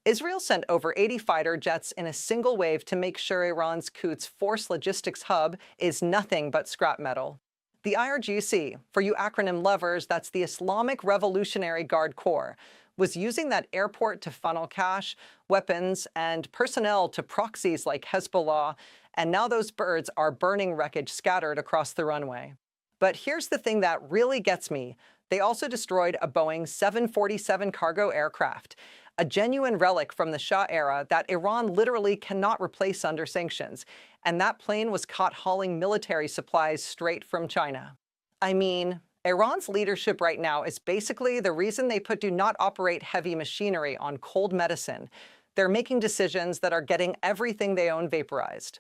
Israel sent over 80 fighter jets in a single wave to make sure Iran's Quds force logistics hub is nothing but scrap metal. The IRGC, for you acronym lovers, that's the Islamic Revolutionary Guard Corps, was using that airport to funnel cash, weapons, and personnel to proxies like Hezbollah, and now those birds are burning wreckage scattered across the runway. But here's the thing that really gets me. They also destroyed a Boeing 747 cargo aircraft, a genuine relic from the Shah era that Iran literally cannot replace under sanctions. And that plane was caught hauling military supplies straight from China. I mean, Iran's leadership right now is basically the reason they put do not operate heavy machinery on cold medicine. They're making decisions that are getting everything they own vaporized.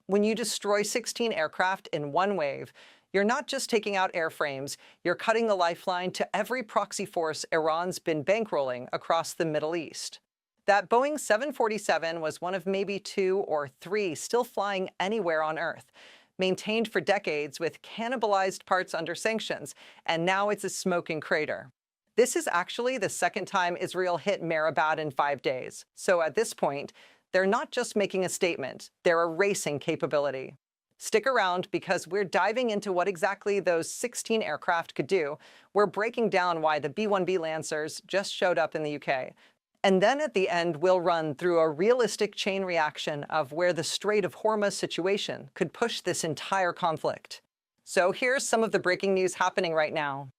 When you destroy 16 aircraft in one wave, you're not just taking out airframes, you're cutting the lifeline to every proxy force Iran's been bankrolling across the Middle East. That Boeing 747 was one of maybe 2 or 3 still flying anywhere on Earth, maintained for decades with cannibalized parts under sanctions, and now it's a smoking crater. This is actually the second time Israel hit Mehrabad in 5 days. So at this point, they're not just making a statement, they're erasing capability. Stick around because we're diving into what exactly those 16 aircraft could do. We're breaking down why the B-1B Lancers just showed up in the UK. And then at the end, we'll run through a realistic chain reaction of where the Strait of Hormuz situation could push this entire conflict. So here's some of the breaking news happening right now.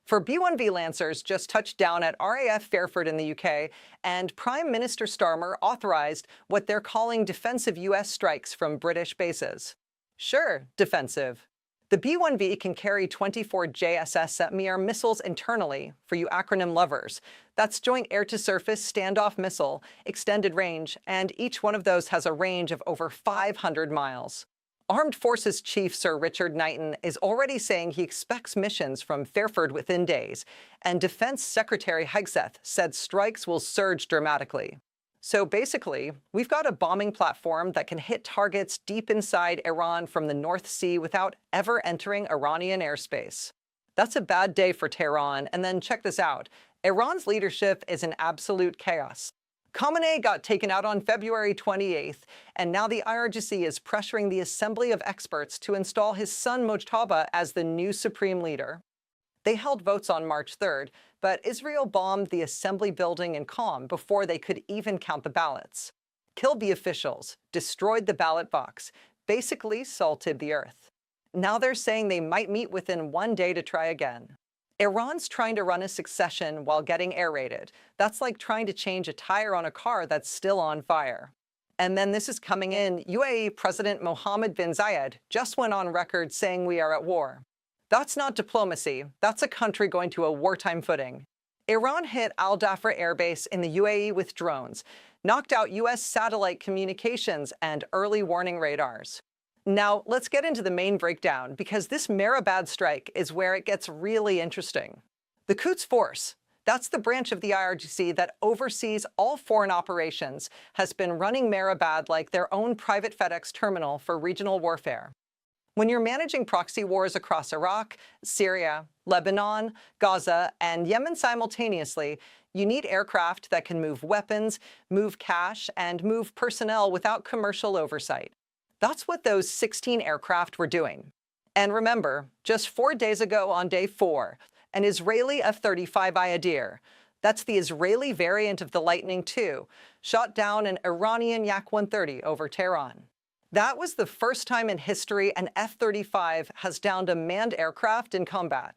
For B-1B Lancers just touched down at RAF Fairford in the UK, and Prime Minister Starmer authorized what they're calling defensive US strikes from British bases. Sure, defensive. The B-1B can carry 24 JASSM-ER missiles internally, for you acronym lovers. That's Joint Air-to-Surface Standoff Missile, extended range, and each one of those has a range of over 500 miles. Armed Forces Chief Sir Richard Knighton is already saying he expects missions from Fairford within days, and Defense Secretary Hegseth said strikes will surge dramatically. So basically, we've got a bombing platform that can hit targets deep inside Iran from the North Sea without ever entering Iranian airspace. That's a bad day for Tehran, and then check this out. Iran's leadership is in absolute chaos. Khamenei got taken out on February 28th, and now the IRGC is pressuring the Assembly of Experts to install his son Mojtaba as the new supreme leader. They held votes on March 3rd, but Israel bombed the assembly building in Qom before they could even count the ballots. Killed the officials, destroyed the ballot box, basically salted the earth. Now they're saying they might meet within 1 day to try again. Iran's trying to run a succession while getting air-raided. That's like trying to change a tire on a car that's still on fire. And then this is coming in. UAE President Mohammed bin Zayed just went on record saying we are at war. That's not diplomacy. That's a country going to a wartime footing. Iran hit Al Dhafra Air Base in the UAE with drones, knocked out U.S. satellite communications and early warning radars. Now, let's get into the main breakdown, because this Mehrabad strike is where it gets really interesting. The Quds Force, that's the branch of the IRGC that oversees all foreign operations, has been running Mehrabad like their own private FedEx terminal for regional warfare. When you're managing proxy wars across Iraq, Syria, Lebanon, Gaza, and Yemen simultaneously, you need aircraft that can move weapons, move cash, and move personnel without commercial oversight. That's what those 16 aircraft were doing. And remember, just 4 days ago on day 4, an Israeli F-35 Ayadir, that's the Israeli variant of the Lightning II, shot down an Iranian Yak-130 over Tehran. That was the first time in history an F-35 has downed a manned aircraft in combat.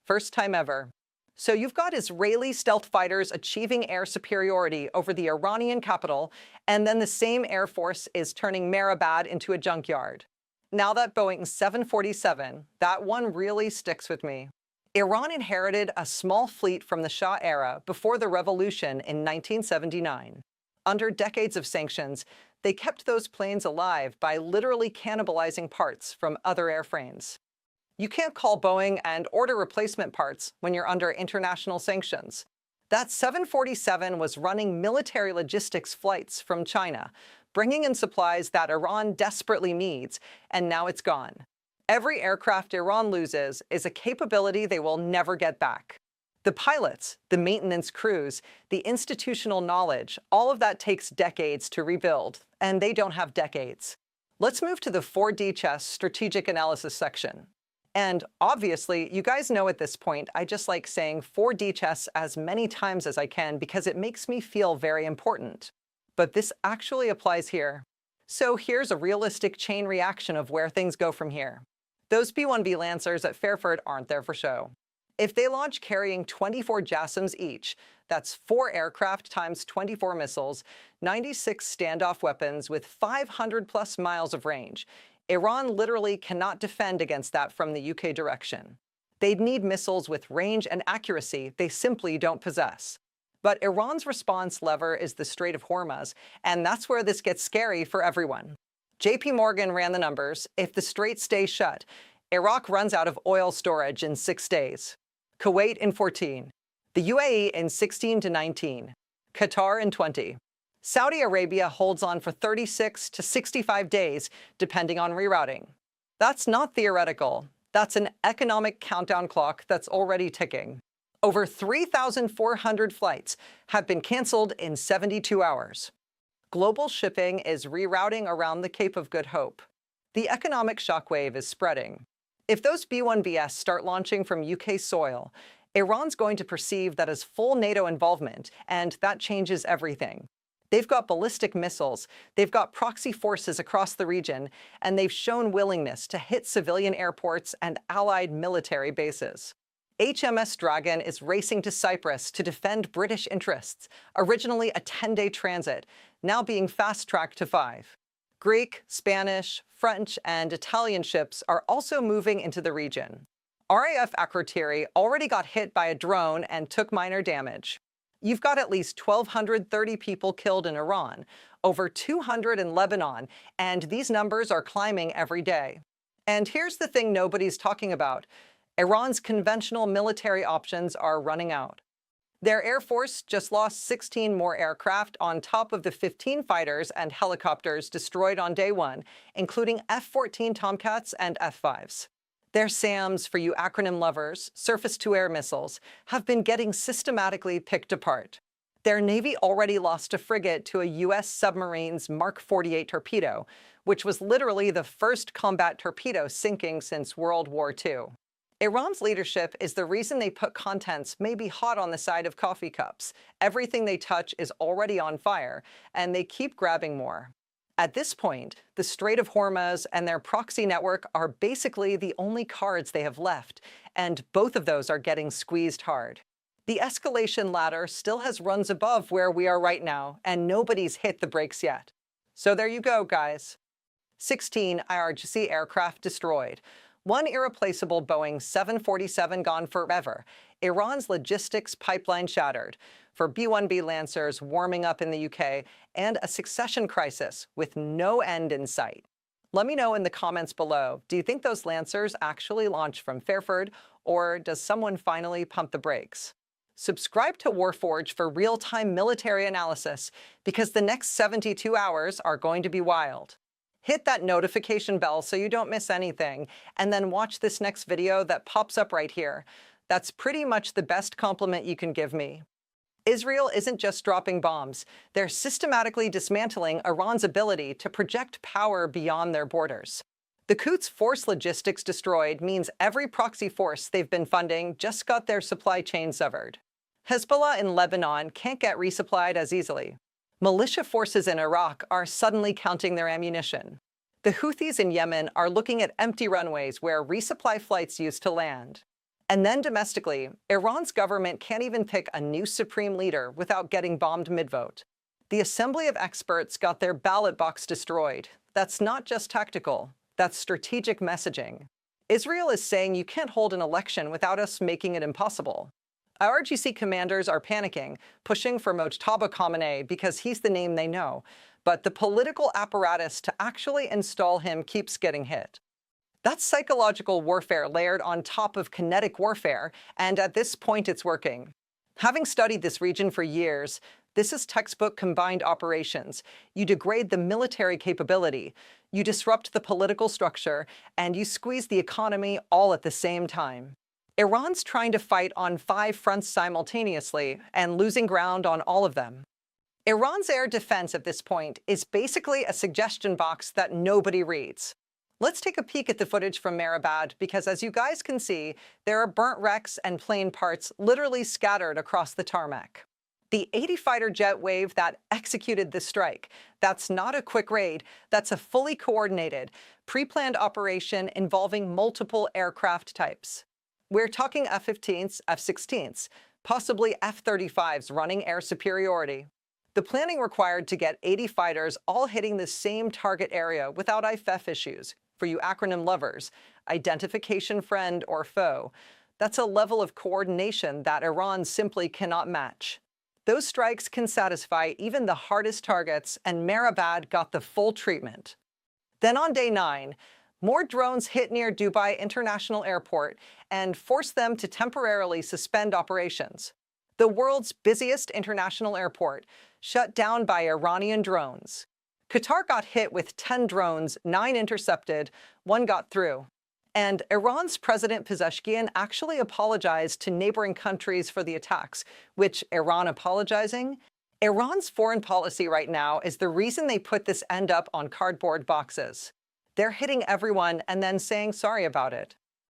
First time ever. So you've got Israeli stealth fighters achieving air superiority over the Iranian capital, and then the same Air Force is turning Mehrabad into a junkyard. Now that Boeing 747, that one really sticks with me. Iran inherited a small fleet from the Shah era before the revolution in 1979. Under decades of sanctions, they kept those planes alive by literally cannibalizing parts from other airframes. You can't call Boeing and order replacement parts when you're under international sanctions. That 747 was running military logistics flights from China, bringing in supplies that Iran desperately needs, and now it's gone. Every aircraft Iran loses is a capability they will never get back. The pilots, the maintenance crews, the institutional knowledge, all of that takes decades to rebuild, and they don't have decades. Let's move to the 4D chess strategic analysis section. And obviously, you guys know at this point, I just like saying 4D chess as many times as I can because it makes me feel very important. But this actually applies here. So here's a realistic chain reaction of where things go from here. Those B-1B Lancers at Fairford aren't there for show. If they launch carrying 24 JASSMs each, that's 4 aircraft times 24 missiles, 96 standoff weapons with 500+ miles of range. Iran literally cannot defend against that from the UK direction. They'd need missiles with range and accuracy they simply don't possess. But Iran's response lever is the Strait of Hormuz, and that's where this gets scary for everyone. JPMorgan ran the numbers. If the strait stays shut, Iraq runs out of oil storage in 6 days. Kuwait in 14, the UAE in 16 to 19, Qatar in 20. Saudi Arabia holds on for 36 to 65 days, depending on rerouting. That's not theoretical. That's an economic countdown clock that's already ticking. Over 3,400 flights have been canceled in 72 hours. Global shipping is rerouting around the Cape of Good Hope. The economic shockwave is spreading. If those B-1Bs start launching from UK soil, Iran's going to perceive that as full NATO involvement, and that changes everything. They've got ballistic missiles, they've got proxy forces across the region, and they've shown willingness to hit civilian airports and allied military bases. HMS Dragon is racing to Cyprus to defend British interests, originally a 10-day transit, now being fast-tracked to 5. Greek, Spanish, French, and Italian ships are also moving into the region. RAF Akrotiri already got hit by a drone and took minor damage. You've got at least 1,230 people killed in Iran, over 200 in Lebanon, and these numbers are climbing every day. And here's the thing nobody's talking about. Iran's conventional military options are running out. Their Air Force just lost 16 more aircraft on top of the 15 fighters and helicopters destroyed on day 1, including F-14 Tomcats and F-5s. Their SAMs, for you acronym lovers, surface-to-air missiles, have been getting systematically picked apart. Their Navy already lost a frigate to a U.S. submarine's Mark 48 torpedo, which was literally the first combat torpedo sinking since World War II. Iran's leadership is the reason they put contents maybe hot on the side of coffee cups. Everything they touch is already on fire, and they keep grabbing more. At this point, the Strait of Hormuz and their proxy network are basically the only cards they have left, and both of those are getting squeezed hard. The escalation ladder still has runs above where we are right now, and nobody's hit the brakes yet. So there you go, guys. 16 IRGC aircraft destroyed. 1 irreplaceable Boeing 747 gone forever. Iran's logistics pipeline shattered. For B-1B Lancers warming up in the UK, and a succession crisis with no end in sight. Let me know in the comments below, do you think those Lancers actually launch from Fairford, or does someone finally pump the brakes? Subscribe to Warforge for real-time military analysis, because the next 72 hours are going to be wild. Hit that notification bell so you don't miss anything, and then watch this next video that pops up right here. That's pretty much the best compliment you can give me. Israel isn't just dropping bombs. They're systematically dismantling Iran's ability to project power beyond their borders. The Quds' force logistics destroyed means every proxy force they've been funding just got their supply chain severed. Hezbollah in Lebanon can't get resupplied as easily. Militia forces in Iraq are suddenly counting their ammunition. The Houthis in Yemen are looking at empty runways where resupply flights used to land. And then domestically, Iran's government can't even pick a new supreme leader without getting bombed mid-vote. The Assembly of Experts got their ballot box destroyed. That's not just tactical, that's strategic messaging. Israel is saying you can't hold an election without us making it impossible. IRGC commanders are panicking, pushing for Mojtaba Khamenei because he's the name they know, but the political apparatus to actually install him keeps getting hit. That's psychological warfare layered on top of kinetic warfare, and at this point it's working. Having studied this region for years, this is textbook combined operations. You degrade the military capability, you disrupt the political structure, and you squeeze the economy all at the same time. Iran's trying to fight on 5 fronts simultaneously and losing ground on all of them. Iran's air defense at this point is basically a suggestion box that nobody reads. Let's take a peek at the footage from Mehrabad because, as you guys can see, there are burnt wrecks and plane parts literally scattered across the tarmac. The 80 fighter jet wave that executed the strike, that's not a quick raid, that's a fully coordinated, pre-planned operation involving multiple aircraft types. We're talking F-15s, F-16s, possibly F-35s running air superiority. The planning required to get 80 fighters all hitting the same target area without IFF issues. For you acronym lovers, identification friend or foe, that's a level of coordination that Iran simply cannot match. Those strikes can satisfy even the hardest targets, and Mehrabad got the full treatment. Then on day 9, more drones hit near Dubai International Airport and forced them to temporarily suspend operations. The world's busiest international airport, shut down by Iranian drones. Qatar got hit with 10 drones, 9 intercepted, 1 got through. And Iran's President Pezeshkian actually apologized to neighboring countries for the attacks, which Iran apologizing? Iran's foreign policy right now is the reason they put this end up on cardboard boxes. They're hitting everyone and then saying sorry about it.